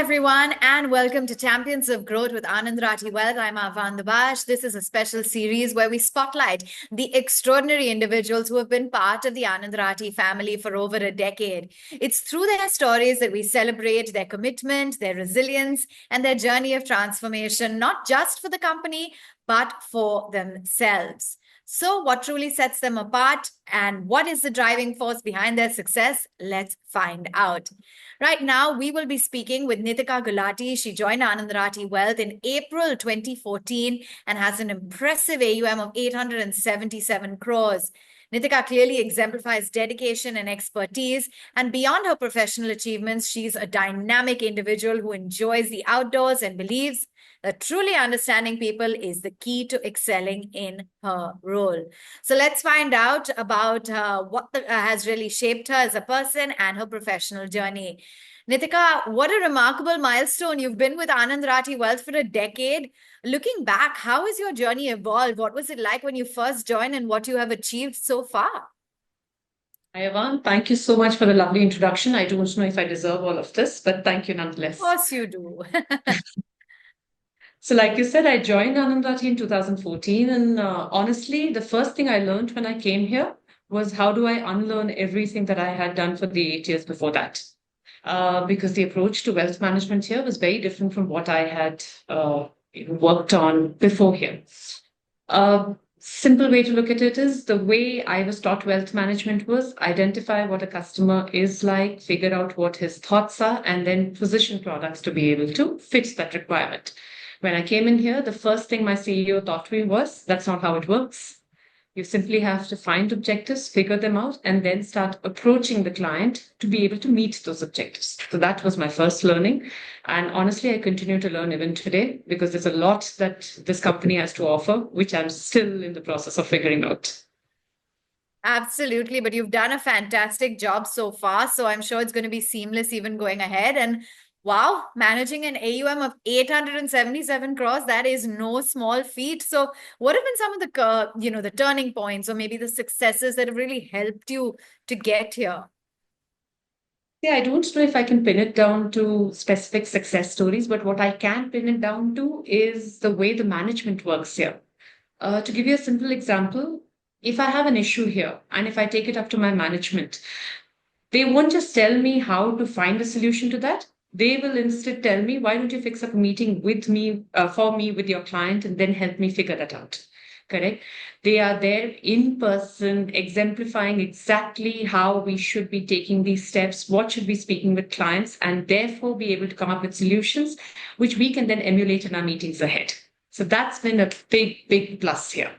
everyone, and welcome to Champions of Growth with Anand Rathi Wealth. I'm Avan Dabash. This is a special series where we spotlight the extraordinary individuals who have been part of the Anand Rathi family for over a decade. It's through their stories that we celebrate their commitment, their resilience, and their journey of transformation, not just for the company, but for themselves. So, what truly sets them apart and what is the driving force behind their success? Let's find out. Right now, we will be speaking with Nitika Gulati. She joined Anand Rathi Wealth in April 2014 and has an impressive AUM of 877 crores. Nitika clearly exemplifies dedication and expertise. And beyond her professional achievements, she's a dynamic individual who enjoys the outdoors and believes that truly understanding people is the key to excelling in her role. So let's find out about what has really shaped her as a person and her professional journey. Nitika, what a remarkable milestone. You've been with Anand Rathi Wealth for a decade. Looking back, how has your journey evolved? What was it like when you first joined and what you have achieved so far? Hi, Evan. Thank you so much for the lovely introduction. I don't know if I deserve all of this, but thank you Of nonetheless. course you do. So, like you said, I joined Anand Rathi in 2014. And honestly, the first thing I learned when I came here was how do I unlearn everything that I had done for the 8 years before that? Because the approach to wealth management here was very different from what I had worked on before here. Simple way to look at it is the way I was taught wealth management was identify what a customer is like, figure out what his thoughts are, and then position products to be able to fit that requirement. When I came in here, the first thing my CEO taught me was that's not how it works. You simply have to find objectives, figure them out, and then start approaching the client to be able to meet those objectives. So that was my first learning. And honestly, I continue to learn even today because there's a lot that this company has to offer, which I'm still in the process of figuring out. Absolutely, but you've done a fantastic job so far. So I'm sure it's going to be seamless even going ahead. And wow, managing an AUM of 877 crores, that is no small feat. So what have been some of the turning points or maybe the successes that have really helped you to get here? Yeah, I don't know if I can pin it down to specific success stories, but what I can pin it down to is the way the management works here. To give you a simple example, if I have an issue here and if I take it up to my management, they won't just tell me how to find a solution to that. They will instead tell me, why don't you fix up a meeting with me, for me, with your client, and then help me figure that out. Correct? They are there in person, exemplifying exactly how we should be taking these steps, what should be speaking with clients, and therefore be able to come up with solutions, which we can then emulate in our meetings ahead. So that's been a big, big plus here.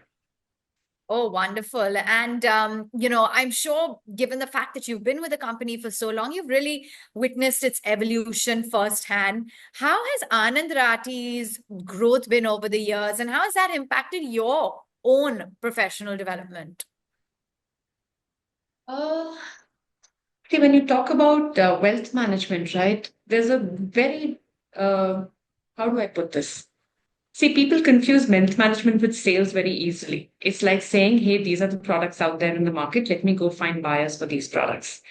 Oh, wonderful. And, I'm sure given the fact that you've been with the company for so long, you've really witnessed its evolution firsthand. How has Anand Rathi's growth been over the years and how has that impacted your own professional development? Uh, okay, when you talk about wealth management, right, there's a very, how do I put this? See, people confuse wealth management with sales very easily. It's like saying, hey, these are the products out there in the market. Let me go find buyers for these products.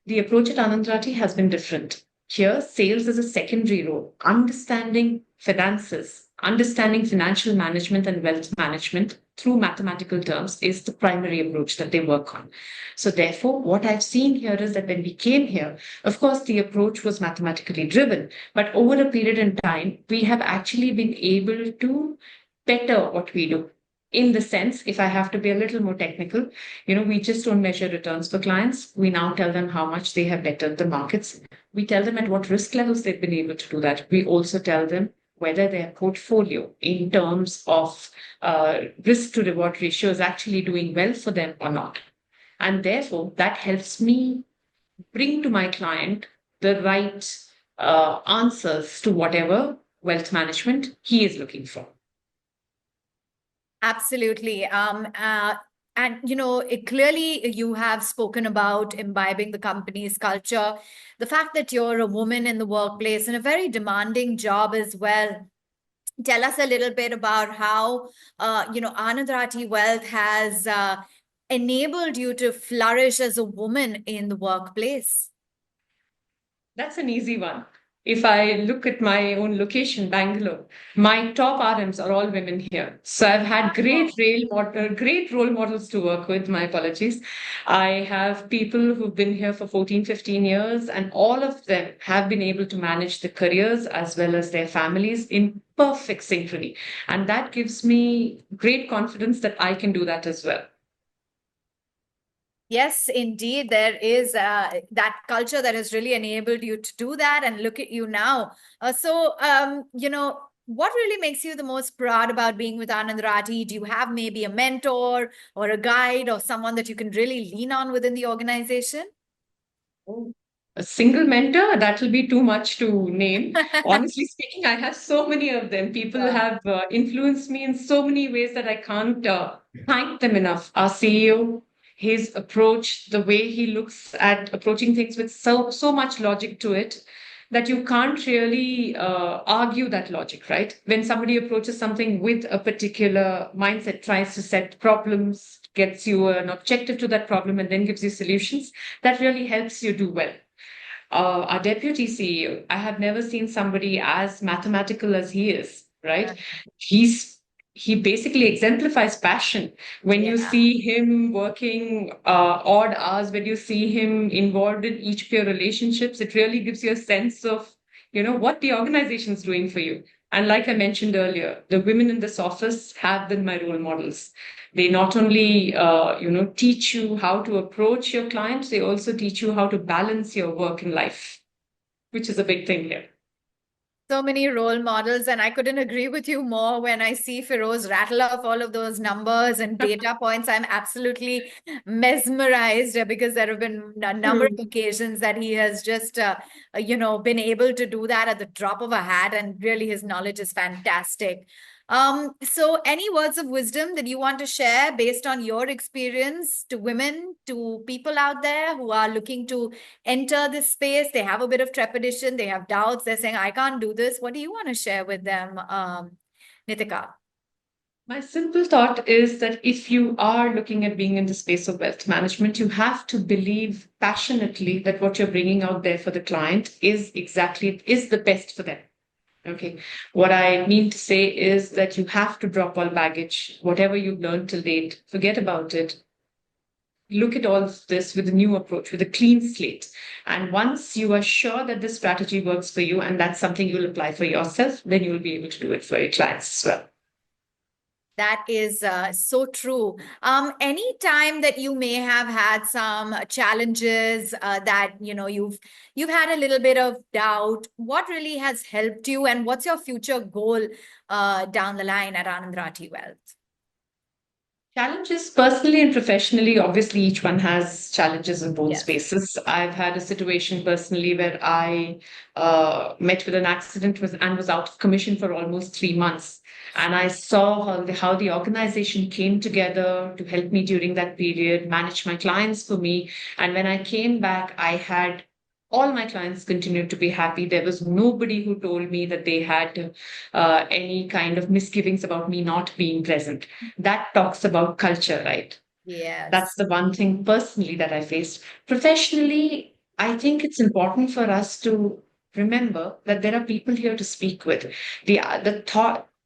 The approach at Anand Rathi has been different. Here, sales is a secondary role. Understanding finances, understanding financial management and wealth management through mathematical terms is the primary approach that they work on. So, therefore, what I've seen here is that when we came here, of course, the approach was mathematically driven, but over a period in time, we have actually been able to better what we do. In the sense, if I have to be a little more technical, we just don't measure returns for clients. We now tell them how much they have bettered the markets. We tell them at what risk levels they've been able to do that. We also tell them whether their portfolio in terms of risk to reward ratio is actually doing well for them or not. And therefore, that helps me bring to my client the right answers to whatever wealth management he is looking for. Absolutely. And it clearly you have spoken about imbibing the company's culture, the fact that you're a woman in the workplace and a very demanding job as well. Tell us a little bit about how Anand Rathi Wealth has enabled you to flourish as a woman in the workplace. That's an easy one. if I look at my own location, Bangalore, my top RMs are all women here. So I've had great role models to work with. My apologies. I have people who've been here for 14, 15 years, and all of them have been able to manage their careers as well as their families in perfect synchrony. And that gives me great confidence that I can do that as well. Yes, indeed, there is that culture that has really enabled you to do that. And look at you now. What really makes you the most proud about being with Anand Rathi? Do you have maybe a mentor or a guide or someone that you can really lean on within the organization? Oh, a single mentor, that will be too much to name. Honestly speaking, I have so many of them. People Wow. have influenced me in so many ways that I can't thank them enough. Our CEO, his approach, the way he looks at approaching things with so much logic to it that you can't really argue that logic, right? When somebody approaches something with a particular mindset, tries to set problems, gets you an objective to that problem, and then gives you solutions, that really helps you do well. Our deputy CEO, I have never seen somebody as mathematical as he is, right? He's he basically exemplifies passion. When you Yeah. see him working odd hours, when you see him involved in each peer relationships, it really gives you a sense of, what the organization is doing for you. And like I mentioned earlier, the women in this office have been my role models. They not only, teach you how to approach your clients, they also teach you how to balance your work and life, which is a big thing here. So many role models, and I couldn't agree with you more when I see Feroz rattle off all of those numbers and data points. I'm absolutely mesmerized because there have been a number of True. occasions that he has just, been able to do that at the drop of a hat, and really his knowledge is fantastic. So any words of wisdom that you want to share based on your experience to women, to people out there who are looking to enter this space? They have a bit of trepidation, they have doubts, they're saying, I can't do this. What do you want to share with them, Nitika? My simple thought is that if you are looking at being in the space of wealth management, you have to believe passionately that what you're bringing out there for the client is the best for them. Okay. What I mean to say is that you have to drop all baggage, whatever you've learned till date, forget about it. Look at all of this with a new approach, with a clean slate. And once you are sure that this strategy works for you and that's something you'll apply for yourself, then you'll be able to do it for your clients as well. That is so true. Any time that you may have had some challenges that you've had a little bit of doubt, what really has helped you, and what's your future goal down the line at Anand Rathi Wealth? Challenges personally and professionally, obviously, each one has challenges in both Yes. spaces. I've had a situation personally where I met with an accident and was out of commission for almost 3 months. And I saw how the organization came together to help me during that period, manage my clients for me. And when I came back, I had all my clients continued to be happy. There was nobody who told me that they had any kind of misgivings about me not being present. That talks about culture, right? That's Yes. the one thing personally that I faced. Professionally, I think it's important for us to remember that there are people here to speak with.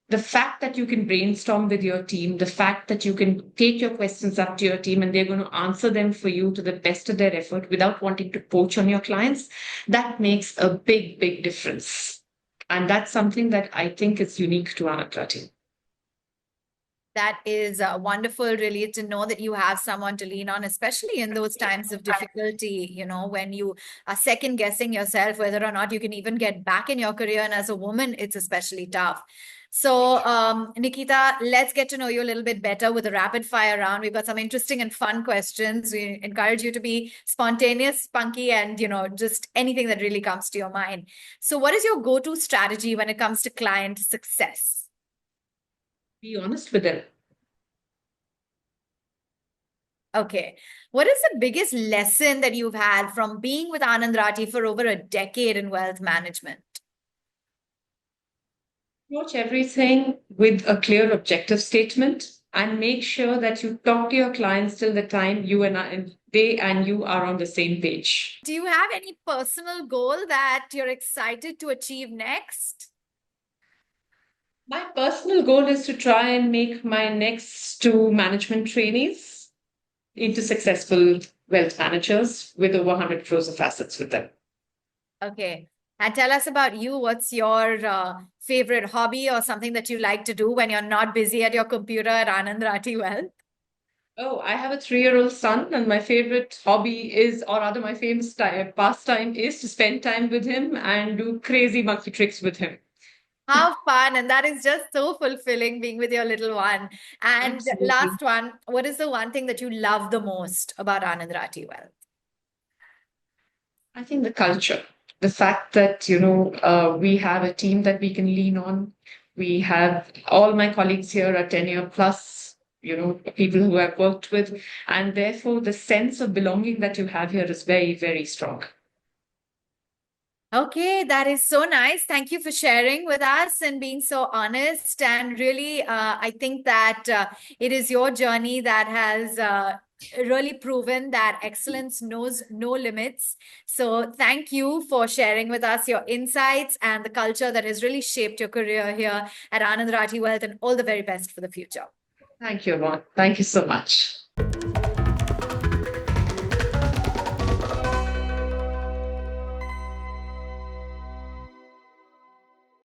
The fact that you can brainstorm with your team, the fact that you can take your questions up to your team and they're going to answer them for you to the best of their effort without wanting to poach on your clients, that makes a big, big difference. And that's something that I think is unique to Anand Rathi. That is wonderful, really, to know that you have someone to lean on, especially in those times of difficulty, when you are second guessing yourself whether or not you can even get back in your career. And as a woman, it's especially tough. So, Nikita, let's get to know you a little bit better with a rapid fire round. We've got some interesting and fun questions. We encourage you to be spontaneous, spunky, and, just anything that really comes to your mind. So, what is your go-to strategy when it comes to client success? Be honest with them. Okay. What is the biggest lesson that you've had from being with Anand Rathi for over a decade in wealth management? Approach everything with a clear objective statement and make sure that you talk to your clients till the time they and you are on the same page. Do you have any personal goal that you're excited to achieve next? My personal goal is to try and make my next two management trainees into successful wealth managers with over 100 crores of assets with them. Okay. And tell us about you. What's your favorite hobby or something that you like to do when you're not busy at your computer at Anand Rathi Wealth? Oh, I have a 3-year-old son, and my favorite hobby is, or rather, my famous pastime is to spend time with him and do crazy monkey tricks with him. How fun. And that is just so fulfilling being with your little one. And Absolutely. last one, what is the one thing that you love the most about Anand Rathi Wealth? I think the culture, the fact that, we have a team that we can lean on. We have all my colleagues here are 10-year plus, people who I've worked with. And therefore, the sense of belonging that you have here is very, very strong. Okay, that is so nice. Thank you for sharing with us and being so honest. And really, I think that it is your journey that has really proven that excellence knows no limits. So thank you for sharing with us your insights and the culture that has really shaped your career here at Anand Rathi Wealth, and all the very best for the future. Thank you, Ron. Thank you so much.